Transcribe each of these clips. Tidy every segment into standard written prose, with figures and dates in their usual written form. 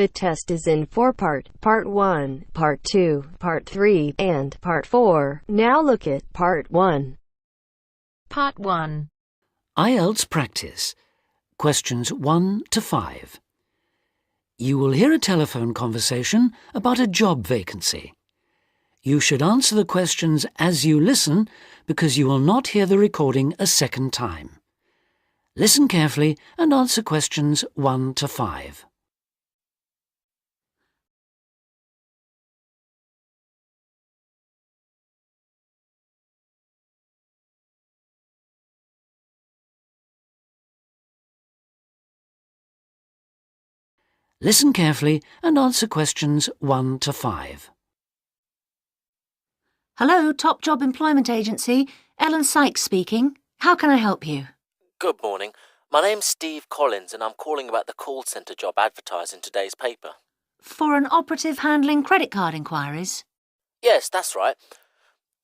The test is in 4 parts: Part 1, Part 2, Part 3, and Part 4. Now look at Part 1. Part 1. Ielts practice. Questions 1 to 5. You will hear a telephone conversation about a job vacancy. You should answer the questions as you listen because you will not hear the recording a second time. Listen carefully and answer questions 1 to 5. Listen carefully and answer questions 1 to 5. Hello, Top Job Employment Agency. Ellen Sykes speaking. How can I help you? Good morning. My name's Steve Collins and I'm calling about the call centre job advertised in today's paper. For an operative handling credit card inquiries? Yes, that's right.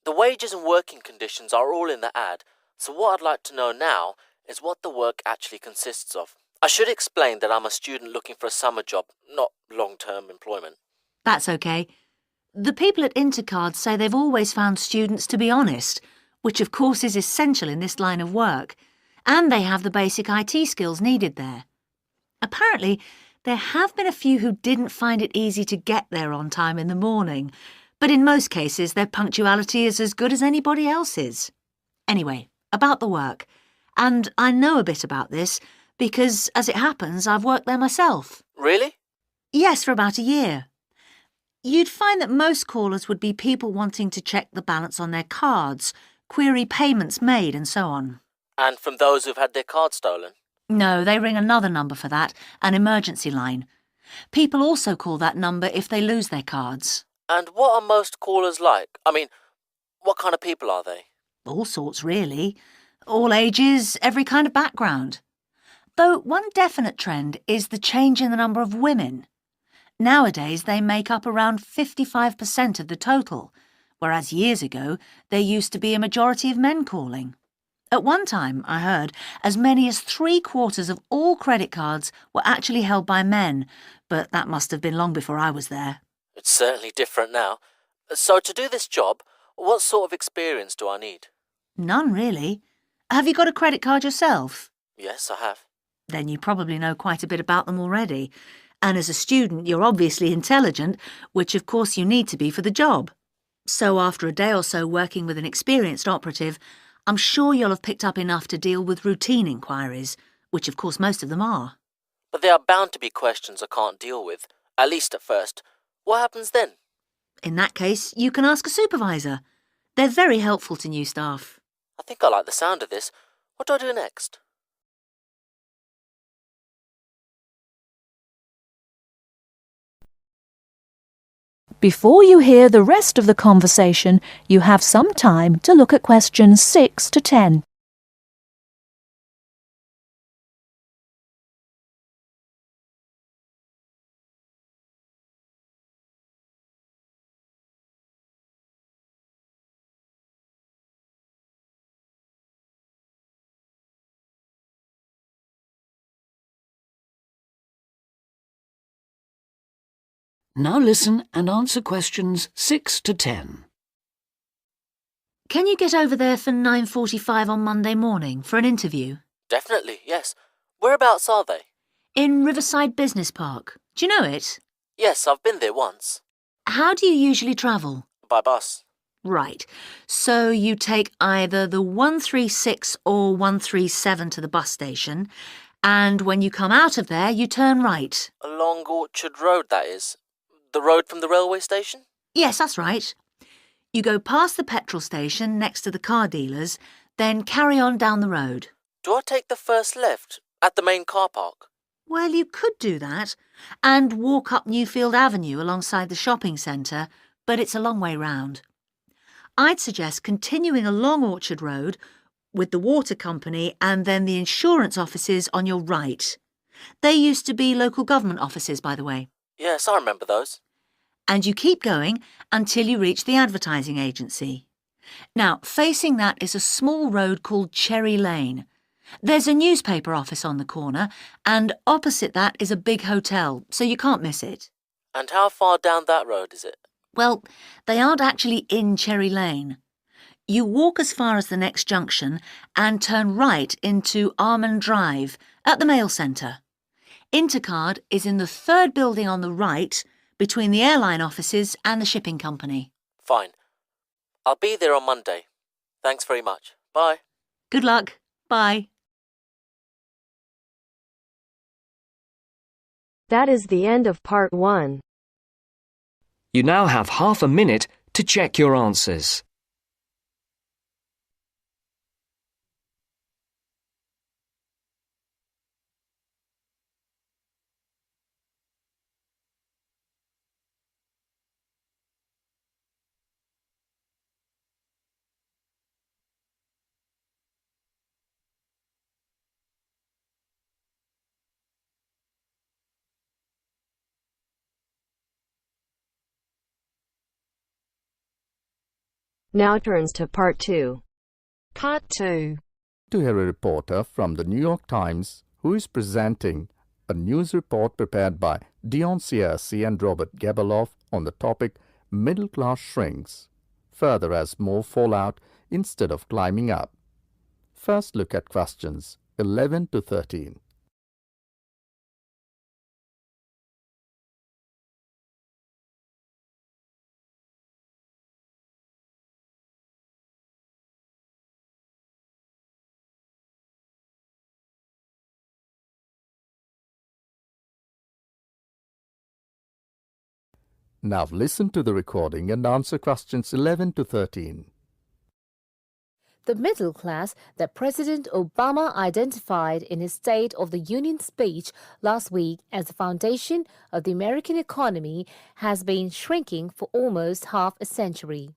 The wages and working conditions are all in the ad, so what I'd like to know now is what the work actually consists of. I should explain that I'm a student looking for a summer job, not long-term employment. That's okay. The people at Intercard say they've always found students to be honest, which of course is essential in this line of work, and they have the basic IT skills needed there. Apparently, there have been a few who didn't find it easy to get there on time in the morning, but in most cases their punctuality is as good as anybody else's. Anyway, about the work, and I know a bit about this because, as it happens, I've worked there myself. Really? Yes, for about a year. You'd find that most callers would be people wanting to check the balance on their cards, query payments made and so on. And from those who've had their card stolen? No, they ring another number for that, an emergency line. People also call that number if they lose their cards. And what are most callers like? I mean, what kind of people are they? All sorts, really. All ages, every kind of background. Though one definite trend is the change in the number of women. Nowadays, they make up around 55% of the total, whereas years ago, there used to be a majority of men calling. At one time, I heard, as many as 3/4 of all credit cards were actually held by men, but that must have been long before I was there. It's certainly different now. So to do this job, what sort of experience do I need? None, really. Have you got a credit card yourself? Yes, I have. Then you probably know quite a bit about them already. And as a student, you're obviously intelligent, which of course you need to be for the job. So after a day or so working with an experienced operative, I'm sure you'll have picked up enough to deal with routine inquiries, which of course most of them are. But there are bound to be questions I can't deal with, at least at first. What happens then? In that case, you can ask a supervisor. They're very helpful to new staff. I think I like the sound of this. What do I do next? Before you hear the rest of the conversation, you have some time to look at questions 6 to 10. Now listen and answer questions 6 to 10. Can you get over there for 9:45 on Monday morning for an interview? Definitely, yes. Whereabouts are they? In Riverside Business Park. Do you know it? Yes, I've been there once. How do you usually travel? By bus. Right. So you take either the 136 or 137 to the bus station, and when you come out of there, you turn right. Along Orchard Road, that is. The road from the railway station? Yes, that's right. You go past the petrol station next to the car dealers, then carry on down the road. Do I take the first left at the main car park? Well, you could do that, and walk up Newfield Avenue alongside the shopping centre, but it's a long way round. I'd suggest continuing along Orchard Road with the water company and then the insurance offices on your right. They used to be local government offices, by the way. Yes, I remember those. And you keep going until you reach the advertising agency. Now, facing that is a small road called Cherry Lane. There's a newspaper office on the corner, and opposite that is a big hotel, so you can't miss it. And how far down that road is it? Well, they aren't actually in Cherry Lane. You walk as far as the next junction and turn right into Almond Drive at the mail centre. Intercard is in the third building on the right, between the airline offices and the shipping company. Fine. I'll be there on Monday. Thanks very much. Bye. Good luck. Bye. That is the end of part 1. You now have half a minute to check your answers. Now turns to part 2. Part 2. To hear a reporter from the New York Times who is presenting a news report prepared by Dion Searcy and Robert Gebeloff on the topic Middle Class Shrinks, further as more fall out instead of climbing up. First look at questions 11 to 13. Now listen to the recording and answer questions 11 to 13. The middle class that President Obama identified in his State of the Union speech last week as the foundation of the American economy has been shrinking for almost half a century.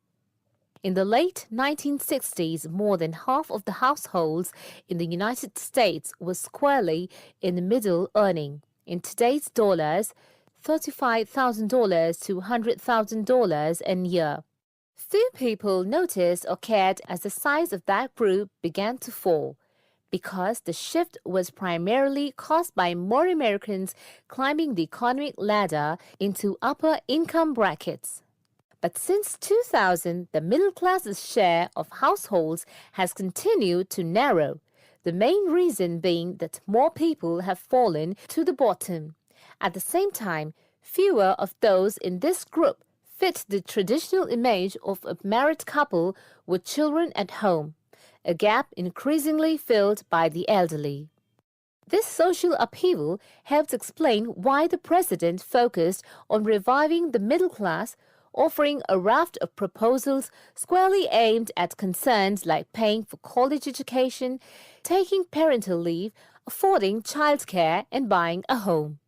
In the late 1960s, more than half of the households in the United States were squarely in the middle, earning, in today's dollars, $35,000 to $100,000 a year. Few people noticed or cared as the size of that group began to fall, because the shift was primarily caused by more Americans climbing the economic ladder into upper income brackets. But since 2000, the middle class's share of households has continued to narrow, the main reason being that more people have fallen to the bottom. At the same time, fewer of those in this group fit the traditional image of a married couple with children at home, a gap increasingly filled by the elderly. This social upheaval helps explain why the president focused on reviving the middle class, offering a raft of proposals squarely aimed at concerns like paying for college education, taking parental leave, affording childcare, and buying a home.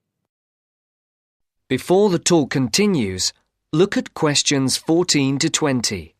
Before the talk continues, look at questions 14 to 20.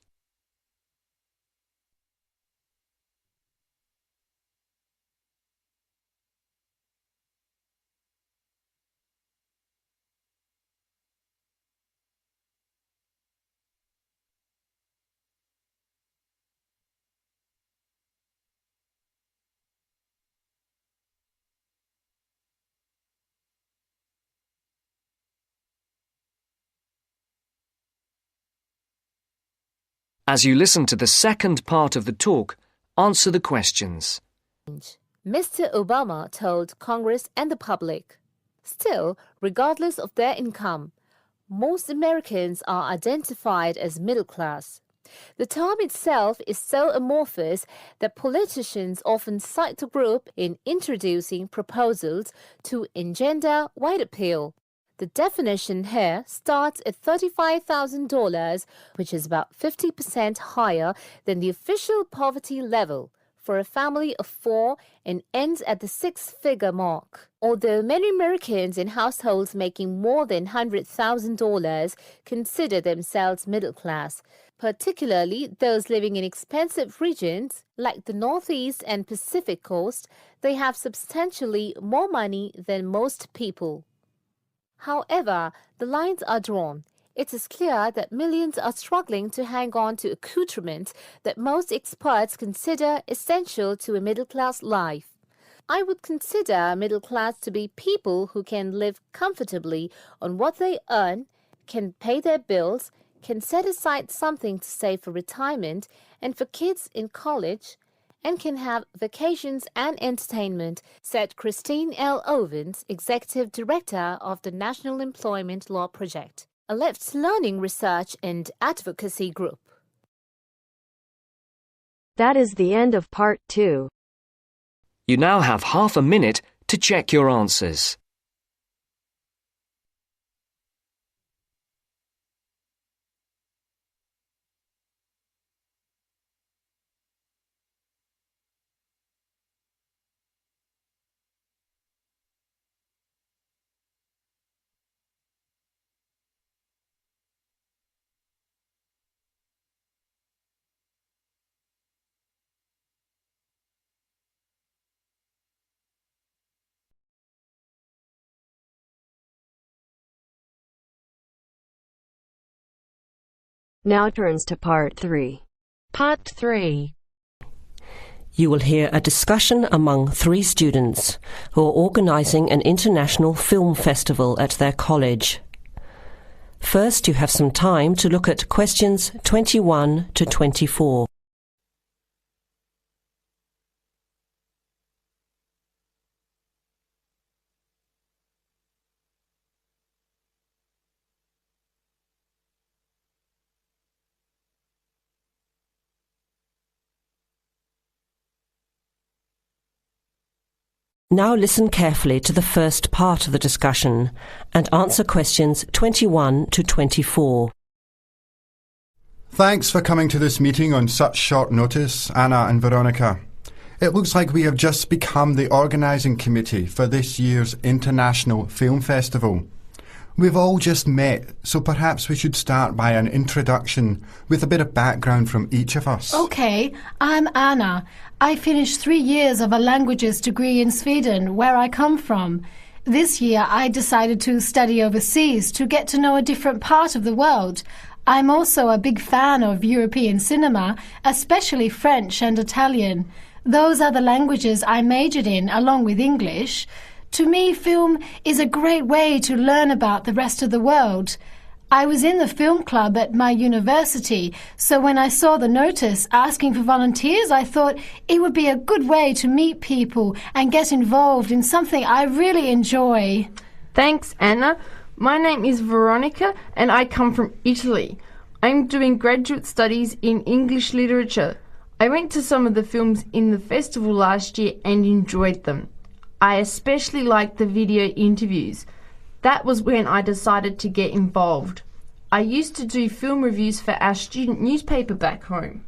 As you listen to the second part of the talk, answer the questions. Mr. Obama told Congress and the public. Still, regardless of their income, most Americans are identified as middle class. The term itself is so amorphous that politicians often cite the group in introducing proposals to engender wide appeal. The definition here starts at $35,000, which is about 50% higher than the official poverty level for a family of 4 and ends at the 6-figure mark. Although many Americans in households making more than $100,000 consider themselves middle class, particularly those living in expensive regions like the Northeast and Pacific Coast, they have substantially more money than most people. However, the lines are drawn. It is clear that millions are struggling to hang on to accoutrements that most experts consider essential to a middle-class life. I would consider middle class to be people who can live comfortably on what they earn, can pay their bills, can set aside something to save for retirement and for kids in college, and can have vacations and entertainment, said Christine L. Owens, Executive Director of the National Employment Law Project, a left learning research and advocacy group. That is the end of part 2. You now have half a minute to check your answers. Now turns to part 3. Part 3. You will hear a discussion among 3 students who are organising an international film festival at their college. First, you have some time to look at questions 21 to 24. Now listen carefully to the first part of the discussion and answer questions 21 to 24. Thanks for coming to this meeting on such short notice, Anna and Veronica. It looks like we have just become the organising committee for this year's International Film Festival. We've all just met, so perhaps we should start by an introduction with a bit of background from each of us. Okay, I'm Anna. I finished 3 years of a languages degree in Sweden, where I come from. This year I decided to study overseas to get to know a different part of the world. I'm also a big fan of European cinema, especially French and Italian. Those are the languages I majored in, along with English. To me, film is a great way to learn about the rest of the world. I was in the film club at my university, so when I saw the notice asking for volunteers, I thought it would be a good way to meet people and get involved in something I really enjoy. Thanks, Anna. My name is Veronica and I come from Italy. I'm doing graduate studies in English literature. I went to some of the films in the festival last year and enjoyed them. I especially liked the video interviews. That was when I decided to get involved. I used to do film reviews for our student newspaper back home.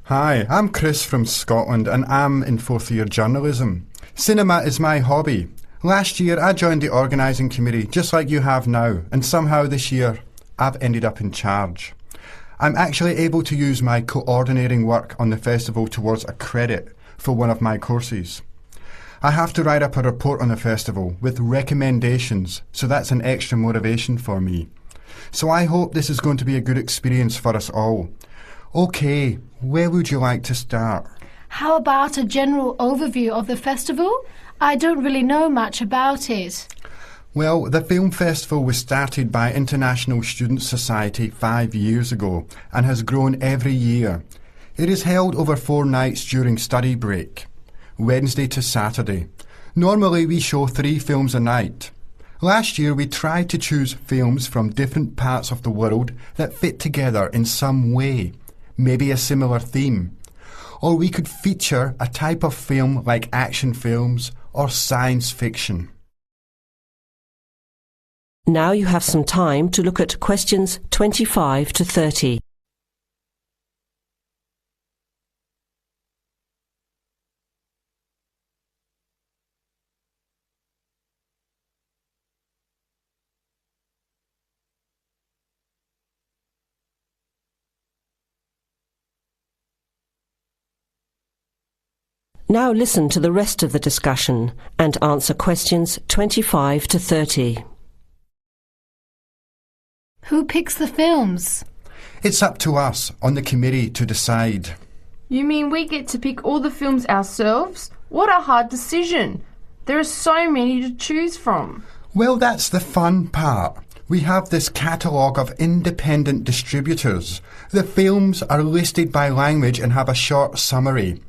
Hi, I'm Chris from Scotland and I'm in 4th year journalism. Cinema is my hobby. Last year I joined the organising committee just like you have now, and somehow this year I've ended up in charge. I'm actually able to use my coordinating work on the festival towards a credit for one of my courses. I have to write up a report on the festival with recommendations, so that's an extra motivation for me. So I hope this is going to be a good experience for us all. OK, where would you like to start? How about a general overview of the festival? I don't really know much about it. Well, the film festival was started by International Student Society 5 years ago and has grown every year. It is held over 4 nights during study break, Wednesday to Saturday. Normally we show 3 films a night. Last year we tried to choose films from different parts of the world that fit together in some way, maybe a similar theme. Or we could feature a type of film like action films or science fiction. Now you have some time to look at questions 25 to 30. Now listen to the rest of the discussion and answer questions 25 to 30. Who picks the films? It's up to us on the committee to decide. You mean we get to pick all the films ourselves? What a hard decision. There are so many to choose from. Well, that's the fun part. We have this catalogue of independent distributors. The films are listed by language and have a short summary.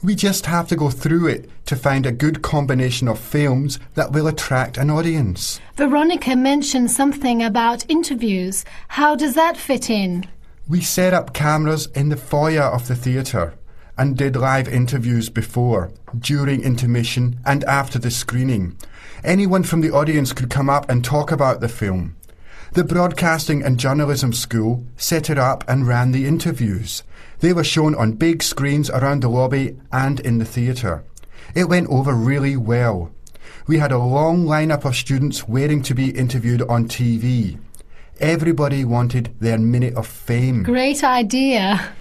We just have to go through it to find a good combination of films that will attract an audience. Veronica mentioned something about interviews. How does that fit in? We set up cameras in the foyer of the theatre and did live interviews before, during intermission and after the screening. Anyone from the audience could come up and talk about the film. The Broadcasting and Journalism School set it up and ran the interviews. They were shown on big screens around the lobby and in the theatre. It went over really well. We had a long lineup of students waiting to be interviewed on TV. Everybody wanted their minute of fame. Great idea.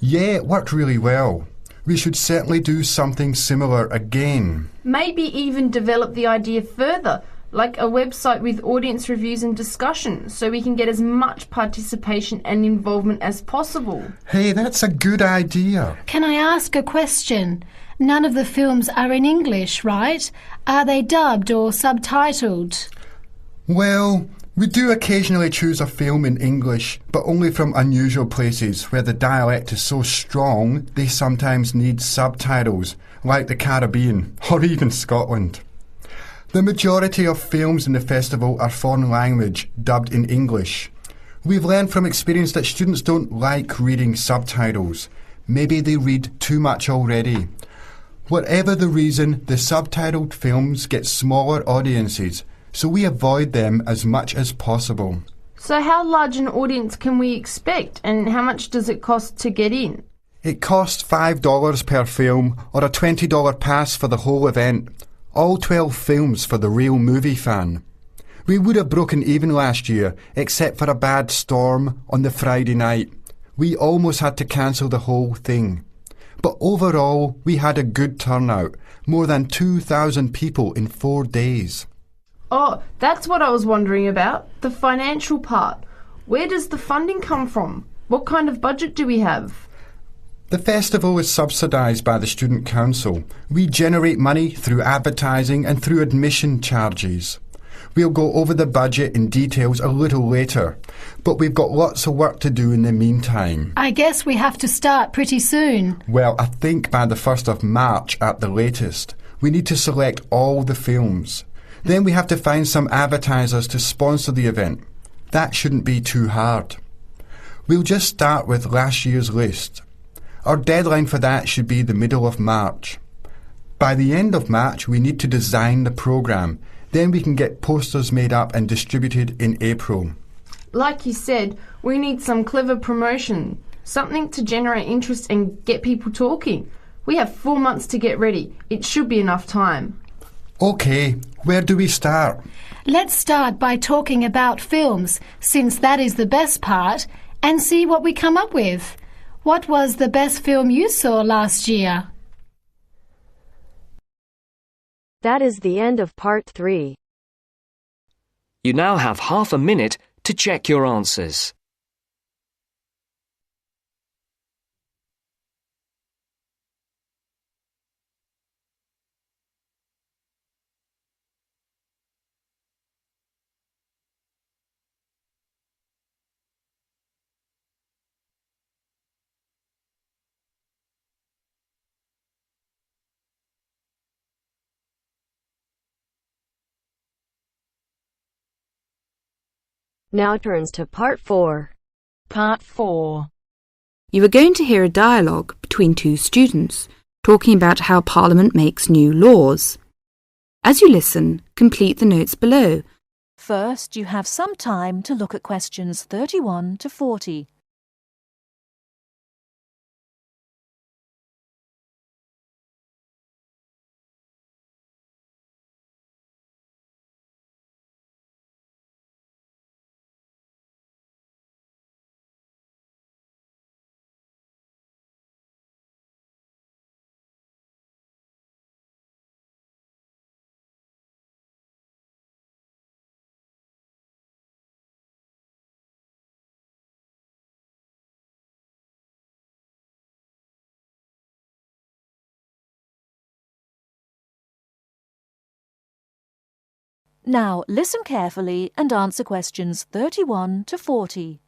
Yeah, it worked really well. We should certainly do something similar again. Maybe even develop the idea further, like a website with audience reviews and discussion, so we can get as much participation and involvement as possible. Hey, that's a good idea. Can I ask a question? None of the films are in English, right? Are they dubbed or subtitled? Well, we do occasionally choose a film in English, but only from unusual places where the dialect is so strong they sometimes need subtitles, like the Caribbean or even Scotland. The majority of films in the festival are foreign language, dubbed in English. We've learned from experience that students don't like reading subtitles. Maybe they read too much already. Whatever the reason, the subtitled films get smaller audiences, so we avoid them as much as possible. So how large an audience can we expect, and how much does it cost to get in? It costs $5 per film or a $20 pass for the whole event. All 12 films for the real movie fan. We would have broken even last year, except for a bad storm on the Friday night. We almost had to cancel the whole thing. But overall, we had a good turnout, more than 2,000 people in 4 days. Oh, that's what I was wondering about, the financial part. Where does the funding come from? What kind of budget do we have? The festival is subsidised by the Student Council. We generate money through advertising and through admission charges. We'll go over the budget in details a little later, but we've got lots of work to do in the meantime. I guess we have to start pretty soon. Well, I think by the 1st of March at the latest. We need to select all the films. Then we have to find some advertisers to sponsor the event. That shouldn't be too hard. We'll just start with last year's list. Our deadline for that should be the middle of March. By the end of March, we need to design the programme. Then we can get posters made up and distributed in April. Like you said, we need some clever promotion, something to generate interest and get people talking. We have 4 months to get ready. It should be enough time. OK, where do we start? Let's start by talking about films, since that is the best part, and see what we come up with. What was the best film you saw last year? That is the end of part 3. You now have half a minute to check your answers. Now turns to part 4. Part 4. You are going to hear a dialogue between two students talking about how Parliament makes new laws. As you listen, complete the notes below. First, you have some time to look at questions 31 to 40. Now listen carefully and answer questions 31 to 40.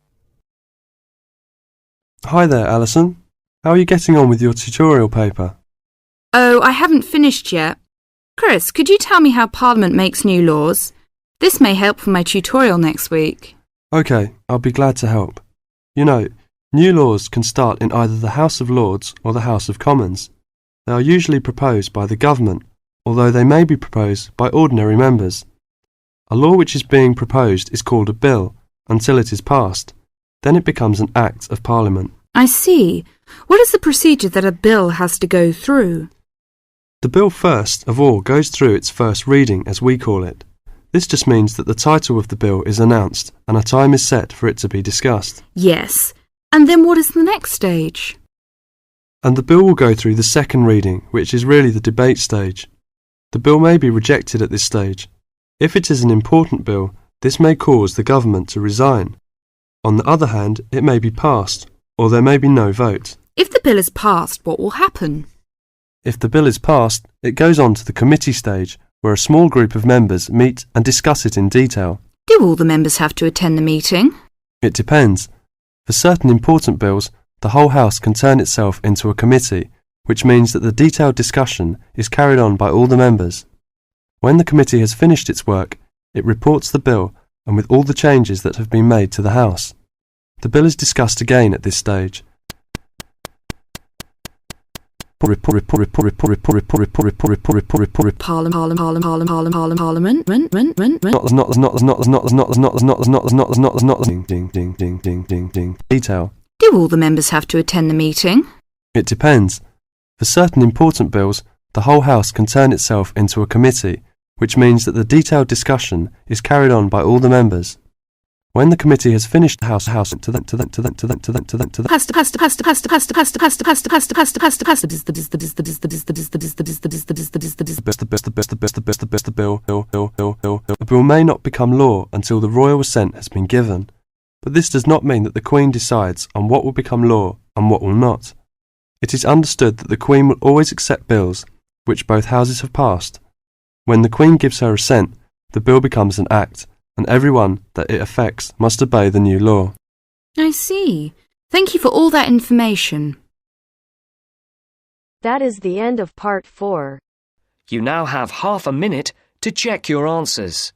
Hi there, Alison. How are you getting on with your tutorial paper? Oh, I haven't finished yet. Chris, could you tell me how Parliament makes new laws? This may help for my tutorial next week. OK, I'll be glad to help. You know, new laws can start in either the House of Lords or the House of Commons. They are usually proposed by the government, although they may be proposed by ordinary members. A law which is being proposed is called a bill until it is passed. Then it becomes an Act of Parliament. I see. What is the procedure that a bill has to go through? The bill first of all goes through its first reading, as we call it. This just means that the title of the bill is announced and a time is set for it to be discussed. Yes. And then what is the next stage? And the bill will go through the second reading, which is really the debate stage. The bill may be rejected at this stage. If it is an important bill, this may cause the government to resign. On the other hand, it may be passed, or there may be no vote. If the bill is passed, what will happen? If the bill is passed, it goes on to the committee stage, where a small group of members meet and discuss it in detail. Do all the members have to attend the meeting? It depends. For certain important bills, the whole House can turn itself into a committee, which means that the detailed discussion is carried on by all the members. When the committee has finished its work, it reports the bill and with all the changes that have been made to the House. The bill is discussed again at this stage. Parliament. Detail. Do all the members have to attend the meeting? It depends. For certain important bills, the whole House can turn itself into a committee, which means that the detailed discussion is carried on by all the members. When the committee has finished the House the bill may not become law until the royal assent has been given, but this does not mean that the Queen decides on what will become law and what will not. It is understood that the Queen will always accept bills which both houses have passed. When the Queen gives her assent, the bill becomes an act, and everyone that it affects must obey the new law. I see. Thank you for all that information. That is the end of part 4. You now have half a minute to check your answers.